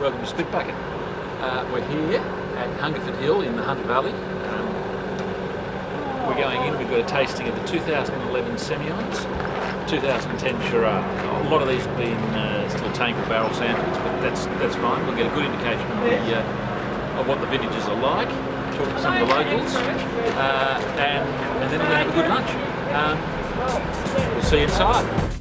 Welcome to Spitbucket. We're here at Hungerford Hill in the Hunter Valley. We're going in, we've got a tasting of the 2011 Semillons, 2010 Shiraz. A lot of these have been still tanker barrel samples, but that's fine. We'll get a good indication of what the vintages are like, talk to some of the locals, and then we're going to have a good lunch. We'll see you inside.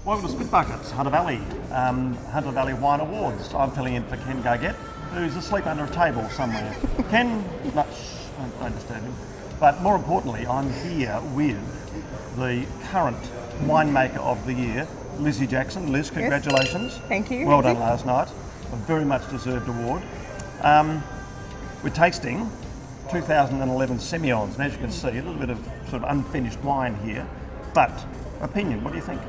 Welcome to Spitbuckets, Hunter Valley Wine Awards. I'm filling in for Ken Gargett, who's asleep under a table somewhere. Ken, no, don't disturb him. But more importantly, I'm here with the current winemaker of the year, Lizzie Jackson. Liz, congratulations. Yes. Thank you. Well done last night. A very much deserved award. We're tasting 2011 Semillons, and as you can see, a little bit of sort of unfinished wine here. But, opinion, what do you think?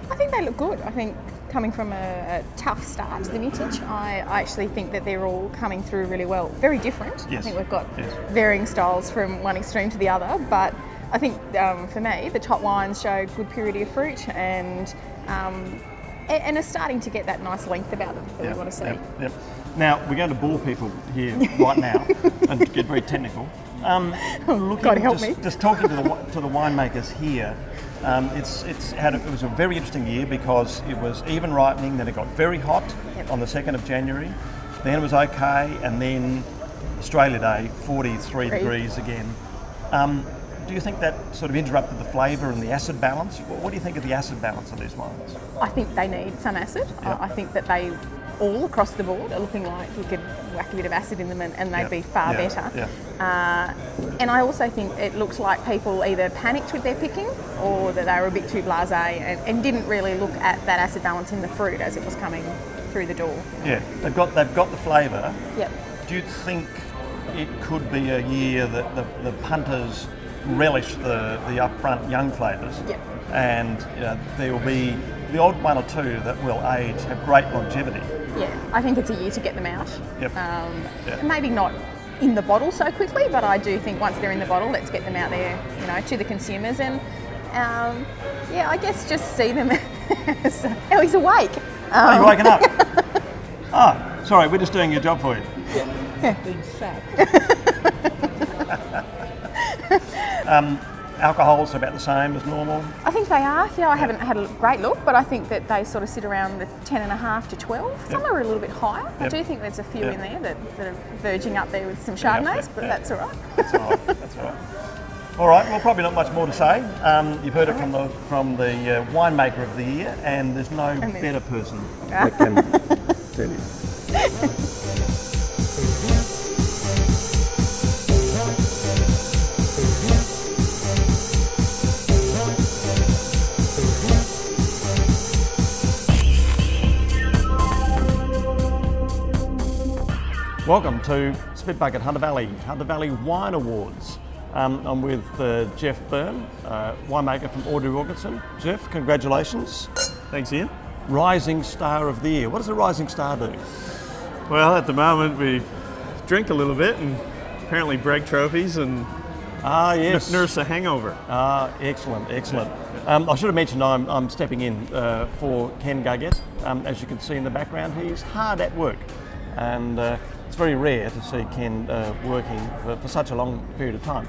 I think they look good. I think coming from a tough start to the vintage, I actually think that they're all coming through really well. Very different. Yes. I think we've got varying styles from one extreme to the other, but I think for me, the top wines show good purity of fruit and are starting to get that nice length about them that we want to see. Yep. Now, we're going to bore people here right now and get very technical. God help me. Just talking to the winemakers here, it was a very interesting year because it was even ripening, then it got very hot on the 2nd of January, then it was okay, and then Australia Day, 43 degrees again. Do you think that sort of interrupted the flavour and the acid balance? What do you think of the acid balance of these wines? I think they need some acid. Yep. I think that they all across the board are looking like you could whack a bit of acid in them and they'd be far better. And I also think it looked like people either panicked with their picking or that they were a bit too blasé and didn't really look at that acid balance in the fruit as it was coming through the door. Yeah, they've got the flavour. Yep. Do you think it could be a year that the punters relish the upfront young flavours? Yep. And there will be the odd one or two that will age, have great longevity. Yeah, I think it's a year to get them out. Yep. Maybe not in the bottle so quickly, but I do think once they're in the bottle, let's get them out there, to the consumers. And I guess just see them as, oh, he's awake. Oh, you're waking up. Oh, sorry, we're just doing your job for you. Being sacked. Alcohol's about the same as normal? I think they are. I haven't had a great look, but I think that they sort of sit around the 10.5 to 12. Some are a little bit higher. I do think there's a few in there that are verging up there with some Chardonnays, but that's all right. That's all right. All right, well, probably not much more to say. You've heard it from the winemaker of the year, and there's no better person that can tell you. Welcome to Spitbucket Hunter Valley Wine Awards. I'm with Jeff Byrne, winemaker from Audrey Wilkinson. Jeff, congratulations. Thanks, Ian. Rising Star of the Year. What does a Rising Star do? Well, at the moment we drink a little bit and apparently break trophies and nurse a hangover. Excellent. I should have mentioned I'm stepping in for Ken Gargett. As you can see in the background, he's hard at work. And it's very rare to see Ken working for such a long period of time.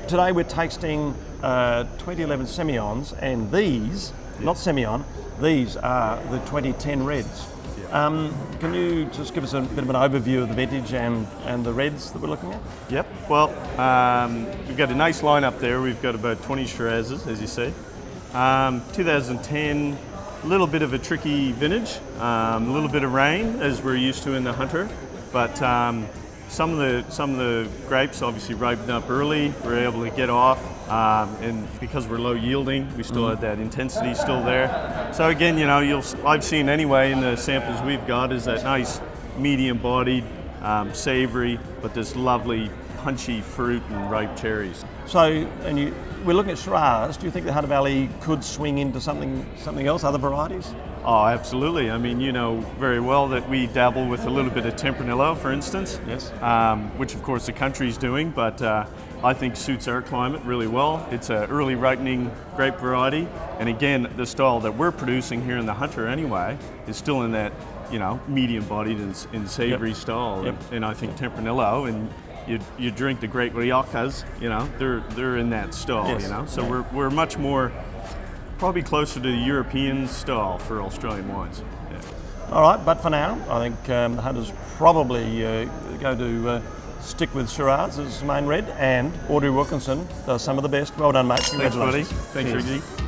Today we're tasting 2011 Semillons, and these, not Semillon, these are the 2010 Reds. Can you just give us a bit of an overview of the vintage and the Reds that we're looking at? Yep, well, we've got a nice lineup there. We've got about 20 Shirazes, as you say. 2010 A little bit of a tricky vintage, a little bit of rain as we're used to in the Hunter, but some of the grapes obviously ripened up early. We're able to get off, and because we're low yielding, we still had that intensity still there. So again, you know, I've seen anyway in the samples we've got is that nice medium-bodied, savory, but this lovely punchy fruit and ripe cherries. So, we're looking at Shiraz. Do you think the Hunter Valley could swing into something else, other varieties? Oh, absolutely. I mean, you know very well that we dabble with a little bit of Tempranillo, for instance. Yes. Which, of course, the country's doing, but I think suits our climate really well. It's an early ripening grape variety, and again, the style that we're producing here in the Hunter anyway is still in that, you know, medium-bodied and savory style. Yep. And I think Tempranillo and you drink the great Riocas, you know, they're in that style, yes. you know. So we're much more, probably closer to the European style for Australian wines. Yeah. All right, but for now, I think the Hunter's probably going to stick with Shiraz as main red, and Audrey Wilkinson does some of the best. Well done, mate. Thanks, buddy. Congratulations. Thanks, Cheers. Rigsy.